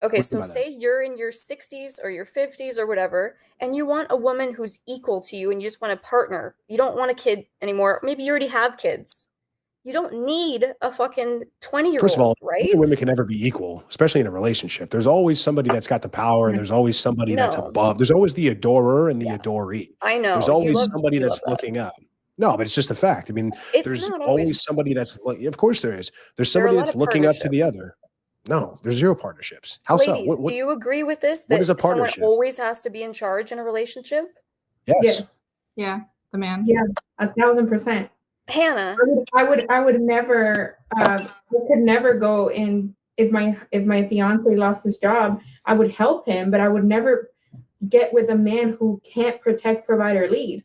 Okay, What do you so mean by that? say you're in your 60s or your 50s or whatever, and you want a woman who's equal to you and you just want a partner. You don't want a kid anymore. Maybe you already have kids. You don't need a fucking First of 20-year-old, all, men and right? women can never be equal, especially in a relationship. There's always somebody that's got the power, and there's always somebody that's No. above. There's always the adorer and the Yeah, adoree. I There's know. always somebody You love that's that. looking up. No, but it's just a fact. I mean, It's there's not always always somebody that's like, of course there is. There's there are a somebody lot that's of looking up to the partnerships. other. No, there's zero partnerships. How so? Ladies, do you agree with this What that is a someone partnership? always has to be in charge in a relationship? Yes. Yes. Yeah, the man. Yeah, 1,000%. Hannah, I would never, I could never go in if my fiance lost his job, I would help him, but I would never get with a man who can't protect, provide, or lead.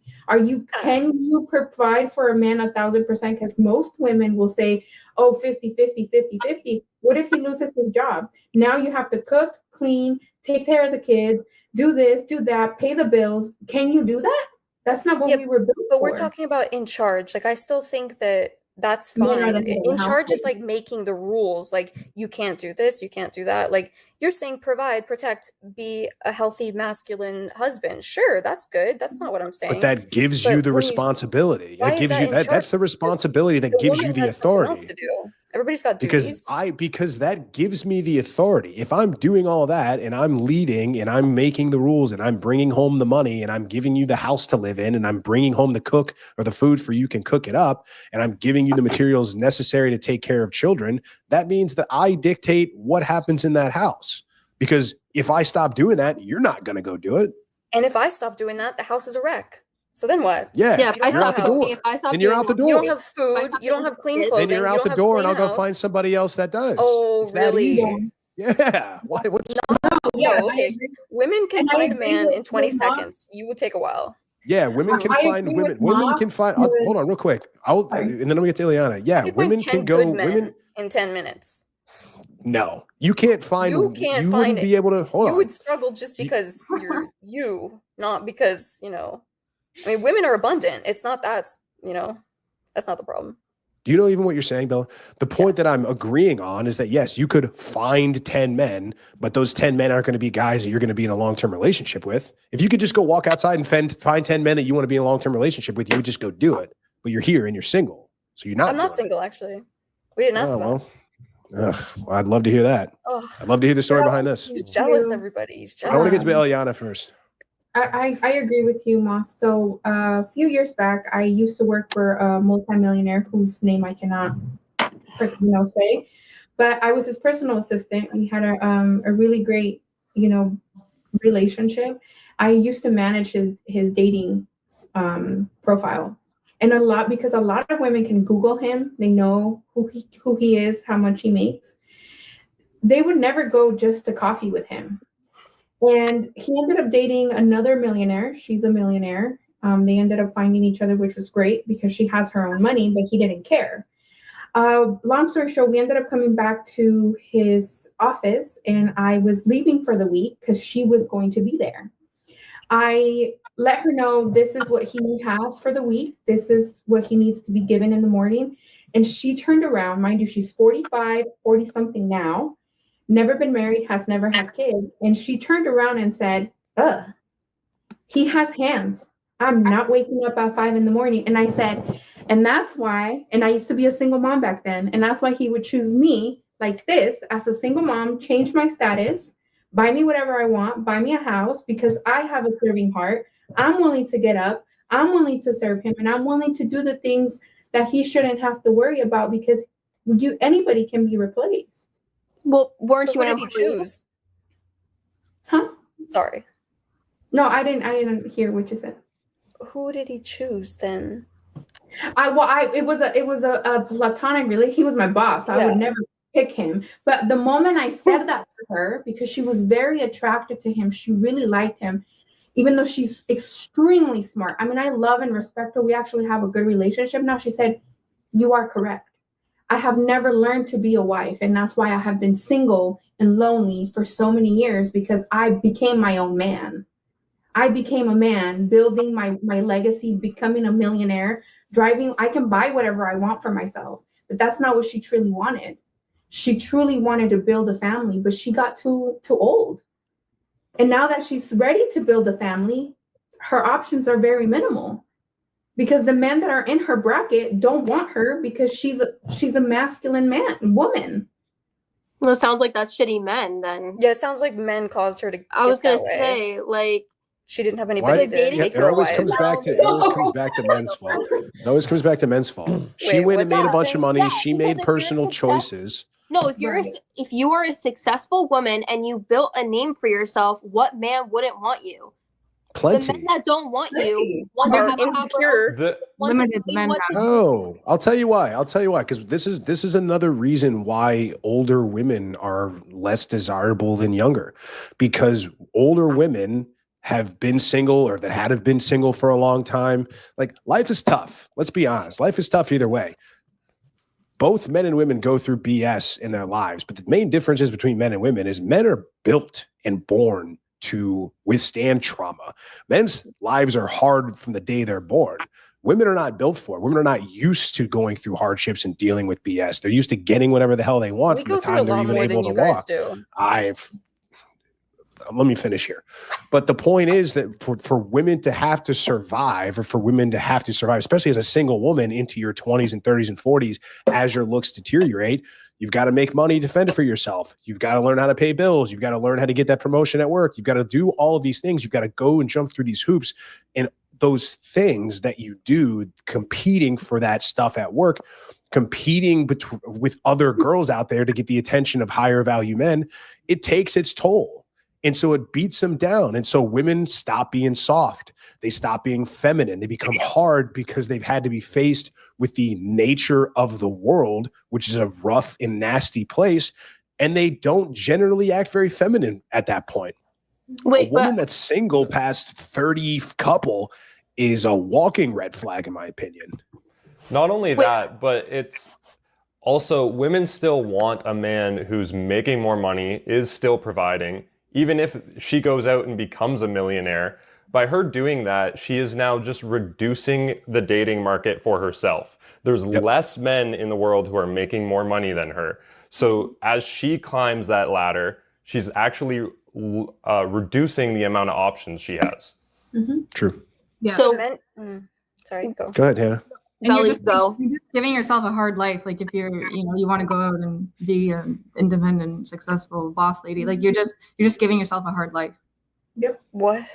Can you provide for a man 1,000%? Because most women will say, oh, 50-50. What if he loses his job? Now you have to cook, clean, take care of the kids, do this, do that, pay the bills. Can you do that? That's not what yeah, we were built but for. we're talking about in charge. Like, I still think that that's Men are fine. the head of In the charge is household. like making the rules. Like, you can't do this, you can't do that. Like, you're saying provide, protect, be a healthy masculine husband. Sure, that's good. That's not what I'm But saying. that gives you But the when you responsibility. why It is gives that you in charge? that's the responsibility that The gives you woman the has something else to authority. do. Everybody's got Because duties. because that gives me the authority. If I'm doing all that and I'm leading and I'm making the rules and I'm bringing home the money and I'm giving you the house to live in and I'm bringing home the cook or the food for you can cook it up and I'm giving you the materials necessary to take care of children, that means that I dictate what happens in that house. Because if I stop doing that, you're not going to go do it. And if I stop doing that, the house is a wrec. So then what? Yeah, Yeah, if I you're out stop the house. door. if I stop Then you're doing out the laundry, You door. don't have food, stop you don't taking have clean kids- clothing, Then you're you out don't the have door clean and I'll go house. find somebody else that does. Oh, It's that really? easy. Yeah. Why? What's Yeah, No, okay. Women can And I find a agree man with in 20 your mom. seconds. You would take a while. Yeah, women can I find agree with women. Women Mom. can find. Who Hold is- on, real quick. And then I'm gonna get to Ileana. Yeah, I could find women 10 can good go. men Women. in 10 minutes. No, you can't find. You can't You find wouldn't it. be able to. Hold You on. would struggle just because you're you, not because, I mean, women are abundant. It's not that's not the problem. Do you know even what you're saying, Bill? The point that I'm agreeing on is that yes, you could find 10 men, but those 10 men aren't going to be guys that you're going to be in a long-term relationship with. If you could just go walk outside and find 10 men that you want to be in a long-term relationship with, you would just go do it. But you're here and you're single, so you're not. I'm not doing single, actually. We didn't it. ask Oh that. well. Well, I'd love to hear that. Oh, I'd love to hear the story behind this. he's jealous, everybody. He's I want to get to jealous. Eliana first. I agree with you, Moff. So a few years back, I used to work for a multimillionaire whose name I cannot, say, but I was his personal assistant. We had a really great, relationship. I used to manage his dating profile, and because a lot of women can Google him. They know who he is, how much he makes. They would never go just to coffee with him. And he ended up dating another millionaire. She's a millionaire. They ended up finding each other, which was great because she has her own money, but he didn't care. Long story short, we ended up coming back to his office, and I was leaving for the week because she was going to be there. I let her know this is what he has for the week. This is what he needs to be given in the morning. And she turned around. Mind you, she's 45, 40 something now. Never been married, has never had kids. And she turned around and said, ugh, he has hands. I'm not waking up at 5 a.m. And I said, and that's why, and I used to be a single mom back then. And that's why he would choose me like this as a single mom, change my status, buy me whatever I want, buy me a house because I have a serving heart. I'm willing to get up. I'm willing to serve him. And I'm willing to do the things that he shouldn't have to worry about because anybody can be replaced. Well, weren't But you who an did he employee? choose? Huh? Sorry. No, I didn't hear what you said. Who did he choose then? It was a platonic relationship. He was my boss, so I would never pick him. But the moment I said that to her, because she was very attracted to him, she really liked him, even though she's extremely smart. I mean, I love and respect her. We actually have a good relationship now. She said, "You are correct. I have never learned to be a wife, and that's why I have been single and lonely for so many years because I became my own man. I became a man, building my legacy, becoming a millionaire, driving. I can buy whatever I want for myself, but that's not what she truly wanted. She truly wanted to build a family, but she got too old. And now that she's ready to build a family, her options are very minimal because the men that are in her bracket don't want her because she's a masculine woman. Well, it sounds like that's shitty men then. Yeah, it sounds like men caused her to get I was gonna that way. say, like, She didn't have Why? anybody to dating- make It her a always wife. comes back to men's fault. It always comes back to men's fault. She Wait, went and what's made a bunch of happening? money. Yeah, She because made if you're personal success- choices. no, if you're Right. if you are a successful woman and you built a name for yourself, what man wouldn't want you? The Plenty. men that don't want you Plenty. want to Are have insecure. The Limited men have- Oh, I'll tell you why. Because this is another reason why older women are less desirable than younger, because older women have been single or that have been single for a long time. Like, life is tough. Let's be honest. Life is tough either way. Both men and women go through BS in their lives, but the main differences between men and women is men are built and born to withstand trauma. Men's lives are hard from the day they're born. Women are not built for it. Women are not used to going through hardships and dealing with BS. They're used to getting whatever the hell they want We from go the through a time they're lot even more able than to you guys walk. do. Let me finish here. But the point is that for women to have to survive, especially as a single woman into your 20s and 30s and 40s, as your looks deteriorate, you've got to make money to fend for yourself. You've got to learn how to pay bills. You've got to learn how to get that promotion at work. You've got to do all of these things. You've got to go and jump through these hoops. And those things that you do, competing for that stuff at work, competing with other girls out there to get the attention of higher value men, it takes its toll. And so it beats them down. And so women stop being soft. They stop being feminine. They become hard because they've had to be faced with the nature of the world, which is a rough and nasty place. And they don't generally act very feminine at that point. Wait, A woman but that's single past 30 couple is a walking red flag, in my opinion. not only Wait. that, but it's also women still want a man who's making more money, is still providing. Even if she goes out and becomes a millionaire, by her doing that, she is now just reducing the dating market for herself. There's less men in the world who are making more money than her. So as she climbs that ladder, she's actually reducing the amount of options she has. Mm-hmm. True. Yeah. so Sorry, go. Go ahead, Hannah. And you're Bellies just, go. you're just giving yourself a hard life. Like if you're, you want to go out and be an independent, successful boss lady, like you're just giving yourself a hard life. What?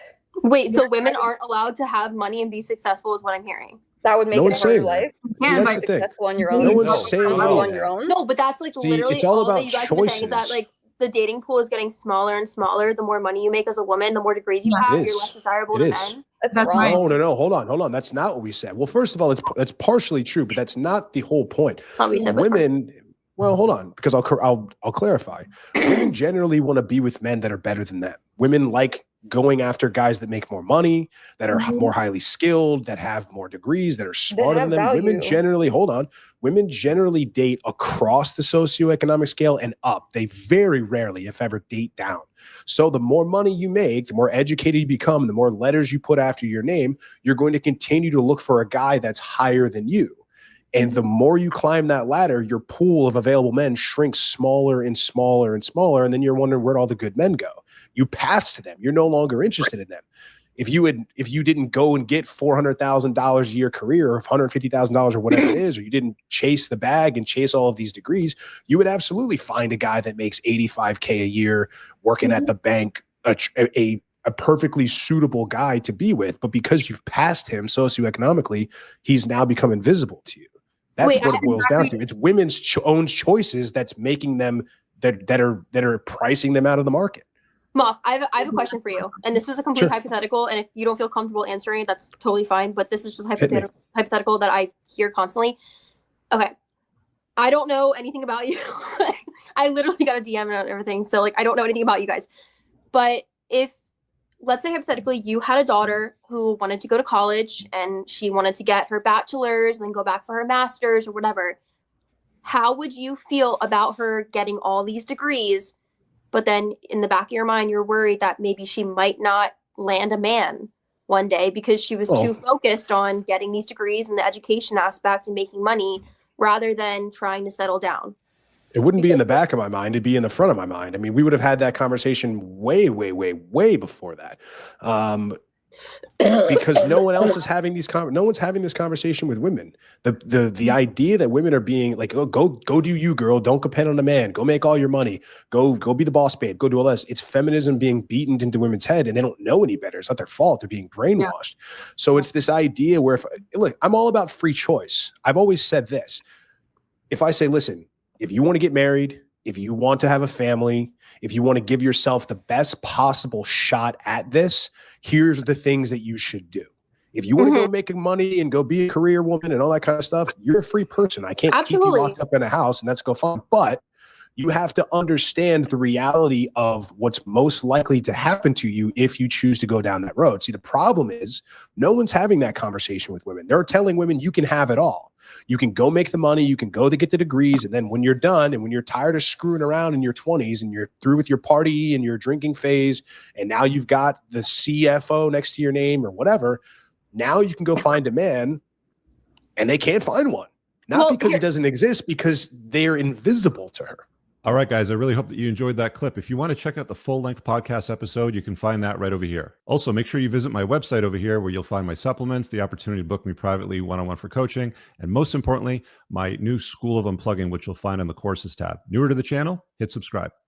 Wait, so women aren't allowed to have money and be successful is what I'm hearing. That would make No it one's a harder saying that. life. You See, can, that's but the thing. Successful on your own. No one's No. saying Comfortable any on of your that. own. No, but that's like See, literally it's all all that about you guys have been saying is that choices. like the dating pool is getting smaller and smaller. The more money you make as a woman, the more degrees you Yeah. have, It you're is. less desirable It to is. men. That's That's wrong. right. No. Hold on. That's not what we said. Well, first of all, that's partially true, but that's not the whole point. Not what you said, but it's fine. Women, well, hold on, because I'll clarify. Women generally want to be with men that are better than them. Women like going after guys that make more money, that are more highly skilled, that have more degrees, that are smarter have than them. Women value. generally date across the socioeconomic scale and up. They very rarely, if ever, date down. So the more money you make, the more educated you become, the more letters you put after your name, you're going to continue to look for a guy that's higher than you. And the more you climb that ladder, your pool of available men shrinks smaller and smaller and smaller. And then you're wondering where'd all the good men go? You passed them. You're no longer interested in them. If you didn't go and get $400,000 a year career or $150,000 or whatever it is, or you didn't chase the bag and chase all of these degrees, you would absolutely find a guy that makes $85K a year working at the bank, a perfectly suitable guy to be with. But because you've passed him socioeconomically, he's now become invisible to you. That's Wait, what it boils down to. It's women's own choices that's making them that are pricing them out of the market. Moff, I have a question for you, and this is a complete hypothetical. And if you don't feel comfortable answering it, that's totally fine. But this is just hypothetical that I hear constantly. Okay, I don't know anything about you. I literally got a DM and everything, so like I don't know anything about you guys. But if, let's say hypothetically, you had a daughter who wanted to go to college and she wanted to get her bachelor's and then go back for her master's or whatever, how would you feel about her getting all these degrees? But then in the back of your mind, you're worried that maybe she might not land a man one day because she was too focused on getting these degrees and the education aspect and making money rather than trying to settle down. It wouldn't be in Because the back of my mind. It'd be in the front of my mind. I mean, we would have had that conversation way, way, way, way before that. Because no one else is having no one's having this conversation with women. The idea that women are being like, oh, go do you, girl. Don't depend on a man. Go make all your money. Go be the boss babe. Go do all this. It's feminism being beaten into women's head, and they don't know any better. It's not their fault. They're being brainwashed. Yeah. So it's this idea where, look, I'm all about free choice. I've always said this. If I say, listen, if you want to get married, if you want to have a family, if you want to give yourself the best possible shot at this, here's the things that you should do. If you want to go make money and go be a career woman and all that kind of stuff, you're a free person. I can't keep you locked up in a house and that's go fun. But you have to understand the reality of what's most likely to happen to you if you choose to go down that road. See, the problem is no one's having that conversation with women. They're telling women you can have it all. You can go make the money, you can go to get the degrees, and then when you're done and when you're tired of screwing around in your 20s and you're through with your party and your drinking phase, and now you've got the CFO next to your name or whatever, now you can go find a man, and they can't find one. Not because he doesn't exist, because they're invisible to her. All right, guys, I really hope that you enjoyed that clip. If you want to check out the full-length podcast episode, you can find that right over here. Also, make sure you visit my website over here where you'll find my supplements, the opportunity to book me privately one-on-one for coaching, and most importantly, my new School of Unplugging, which you'll find on the courses tab. Newer to the channel, hit subscribe.